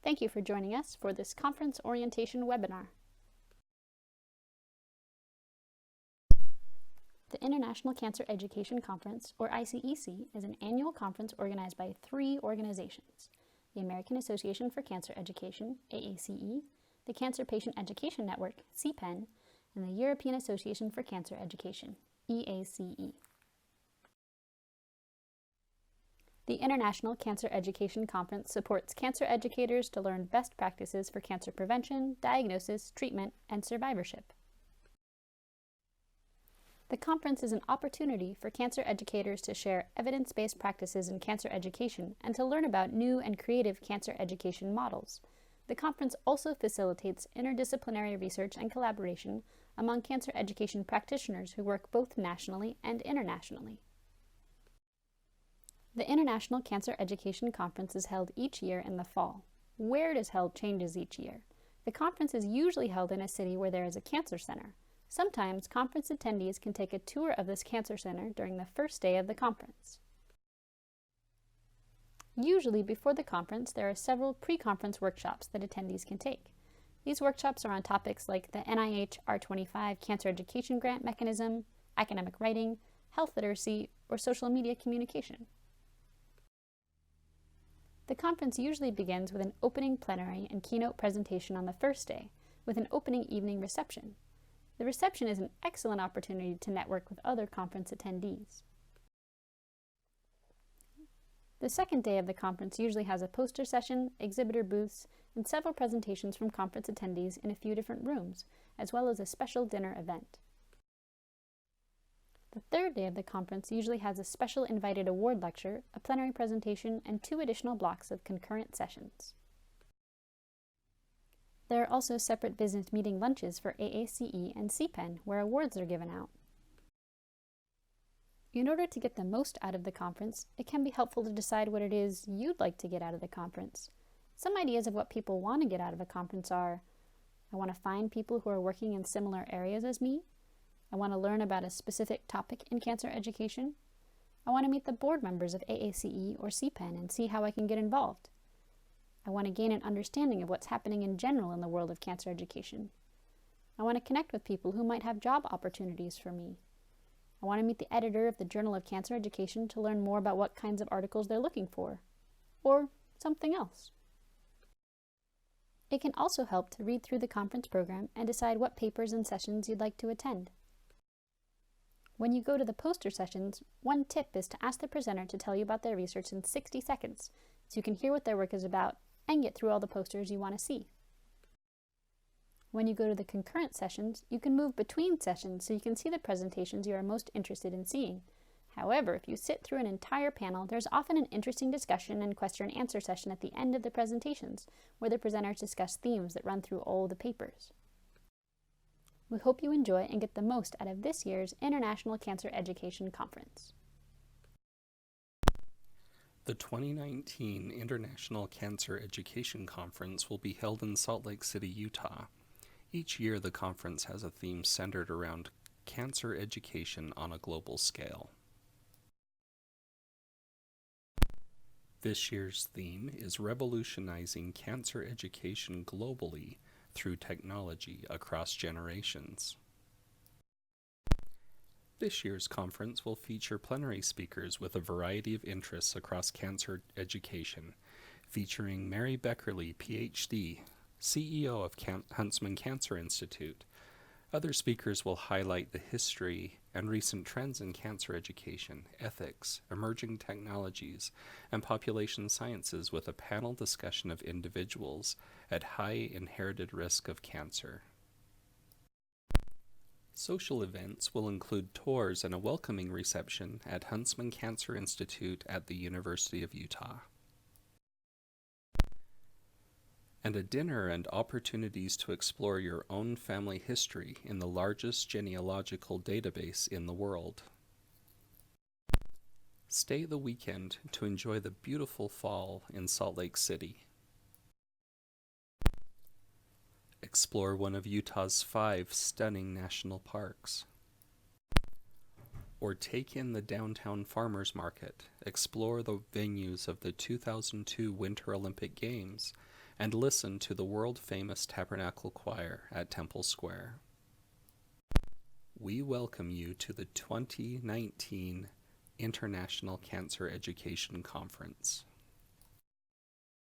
Thank you for joining us for this conference orientation webinar. The International Cancer Education Conference, or ICEC, is an annual conference organized by 3 organizations: the American Association for Cancer Education, AACE, the Cancer Patient Education Network, CPEN, and the European Association for Cancer Education, EACE. The International Cancer Education Conference supports cancer educators to learn best practices for cancer prevention, diagnosis, treatment, and survivorship. The conference is an opportunity for cancer educators to share evidence-based practices in cancer education and to learn about new and creative cancer education models. The conference also facilitates interdisciplinary research and collaboration among cancer education practitioners who work both nationally and internationally. The International Cancer Education Conference is held each year in the fall. Where it is held changes each year. The conference is usually held in a city where there is a cancer center. Sometimes conference attendees can take a tour of this cancer center during the first day of the conference. Usually before the conference, there are several pre-conference workshops that attendees can take. These workshops are on topics like the NIH R25 Cancer Education Grant Mechanism, academic writing, health literacy, or social media communication. The conference usually begins with an opening plenary and keynote presentation on the first day, with an opening evening reception. The reception is an excellent opportunity to network with other conference attendees. The second day of the conference usually has a poster session, exhibitor booths, and several presentations from conference attendees in a few different rooms, as well as a special dinner event. The third day of the conference usually has a special invited award lecture, a plenary presentation, and 2 additional blocks of concurrent sessions. There are also separate business meeting lunches for AACE and CPEN, where awards are given out. In order to get the most out of the conference, it can be helpful to decide what it is you'd like to get out of the conference. Some ideas of what people want to get out of a conference are: I want to find people who are working in similar areas as me. I want to learn about a specific topic in cancer education. I want to meet the board members of AACE or CPEN and see how I can get involved. I want to gain an understanding of what's happening in general in the world of cancer education. I want to connect with people who might have job opportunities for me. I want to meet the editor of the Journal of Cancer Education to learn more about what kinds of articles they're looking for. Or something else. It can also help to read through the conference program and decide what papers and sessions you'd like to attend. When you go to the poster sessions, one tip is to ask the presenter to tell you about their research in 60 seconds, so you can hear what their work is about and get through all the posters you want to see. When you go to the concurrent sessions, you can move between sessions so you can see the presentations you are most interested in seeing. However, if you sit through an entire panel, there's often an interesting discussion and question and answer session at the end of the presentations, where the presenters discuss themes that run through all the papers. We hope you enjoy and get the most out of this year's International Cancer Education Conference. The 2019 International Cancer Education Conference will be held in Salt Lake City, Utah. Each year, the conference has a theme centered around cancer education on a global scale. This year's theme is revolutionizing cancer education globally through technology across generations. This year's conference will feature plenary speakers with a variety of interests across cancer education, featuring Mary Beckerly, PhD, CEO of Huntsman Cancer Institute. Other speakers will highlight the history and recent trends in cancer education, ethics, emerging technologies, and population sciences with a panel discussion of individuals at high inherited risk of cancer. Social events will include tours and a welcoming reception at Huntsman Cancer Institute at the University of Utah, and a dinner and opportunities to explore your own family history in the largest genealogical database in the world. Stay the weekend to enjoy the beautiful fall in Salt Lake City. Explore one of Utah's 5 stunning national parks. Or take in the downtown farmers market, explore the venues of the 2002 Winter Olympic Games, and listen to the world-famous Tabernacle Choir at Temple Square. We welcome you to the 2019 International Cancer Education Conference.